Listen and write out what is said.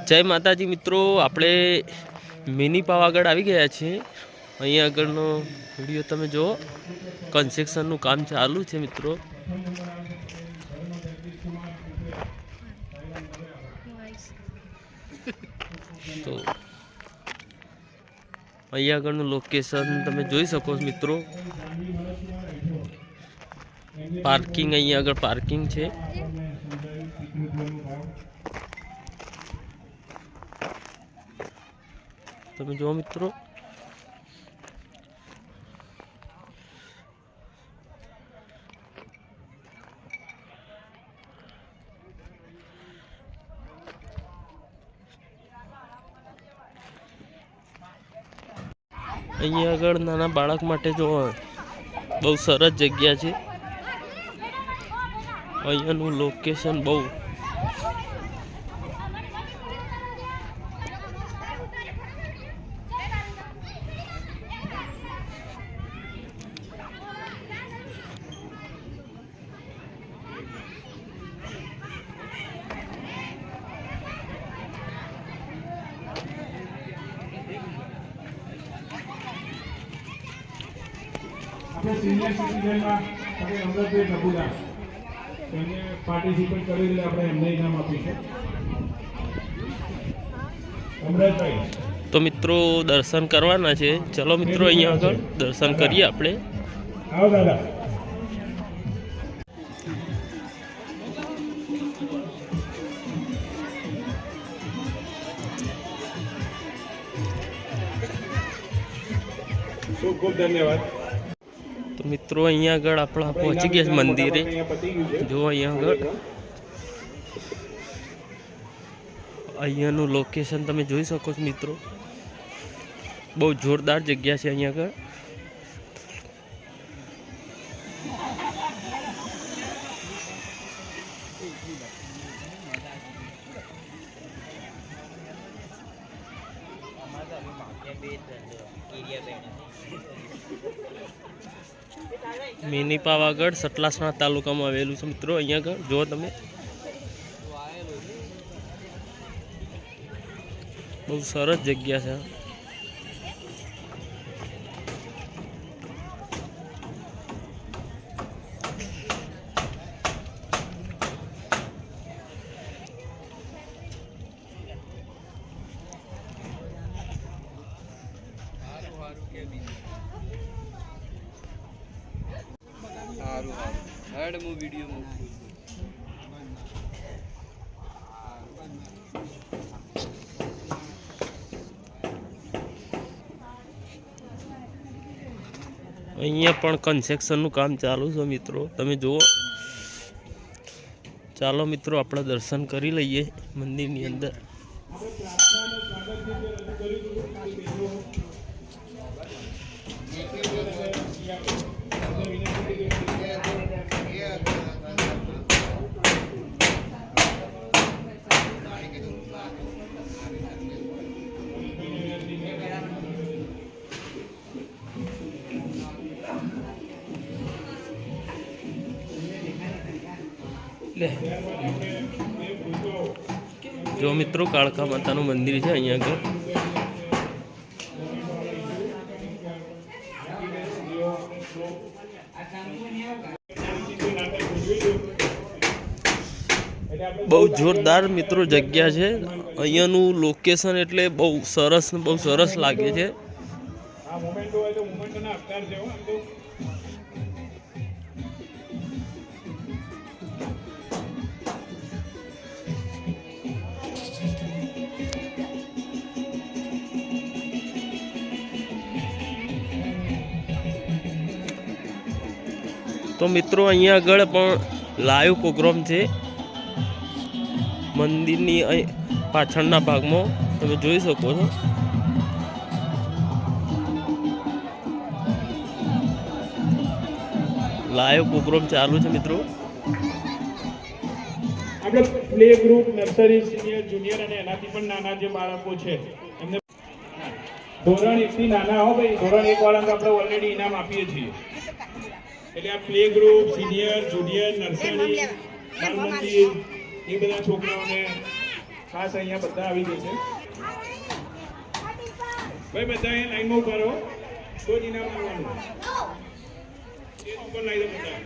जय माताजी मित्रों, આપણે મિની પાવાગઢ આવી ગયા છીએ। અહીં આગળનો વિડીયો તમે જો, કન્સ્ટ્રક્શનનું કામ ચાલુ છે મિત્રો। તો અહીં આગળનું લોકેશન તમે જોઈ શકો છો મિત્રો। પાર્કિંગ અહીં આગળ પાર્કિંગ છે। તમે જો મિત્રો, અહીં આગળ નાના બાળક માટે જો બહુ સરસ જગ્યા છે। અહીંયાનું લોકેશન બહુ सीनियर सिटीजन में अमृतभाई नबुला पार्टिसिपेट कर इनाम आपीशुं। अमृतभाई तो मित्रों दर्शन करवाना है। चलो मित्रों अहीं आगळ दर्शन करिए आपणे। आओ दादा। खूब धन्यवाद। तो मित्रों अहीं आगळ आपणे पहोंची गया मंदिरे। जो अहीं आगळ અહીંયાનું લોકેશન તમે જોઈ શકો છો મિત્રો। બહુ જોરદાર જગ્યા છે અહીં આગળ। મિની પાવાગઢ સતલાસણા તાલુકામાં આવેલું છે મિત્રો। અહીંયા આગળ જો તમે बहुत सरस जगह है। वीडियो અહીંયા પણ કન્સ્ટ્રક્શનનું કામ ચાલુ છે મિત્રો। તમે જુઓ, ચાલો મિત્રો આપણે દર્શન કરી લઈએ મંદિરની અંદર। जो मित्रों कालका मातानु मंदिर है अहीं आगळ। बहुत जोरदार मित्रों जग्या है। અહીંયાનું લોકેશન એટલે બહુ સરસ લાગે છે। तो मित्रों अहीं आगळ पण लाइव प्रोग्राम है मंदिरनी पाछळना भागमां तमे जोई शको छो। लाइव प्रोग्राम चालू है मित्रों। આપણે play group nursery senior junior અને એનાથી પણ નાના જે બાળકો છે એમને ધોરણ 1 થી નાના હો ભાઈ, ધોરણ 1 વાળાને આપણે ઓલરેડી ઇનામ આપીએ છીએ। એટલે આ play group senior junior nursery બાળ મંદિર એ બધા છોકરાઓને ખાસ અહીંયા બધા આવી જશે. ભાઈ બધા અહીંયા લાઈનમાં ઉભા રહો તો જ ઇનામ આવવાનું. સ્ટેજ ઉપર લાવી દો બધા.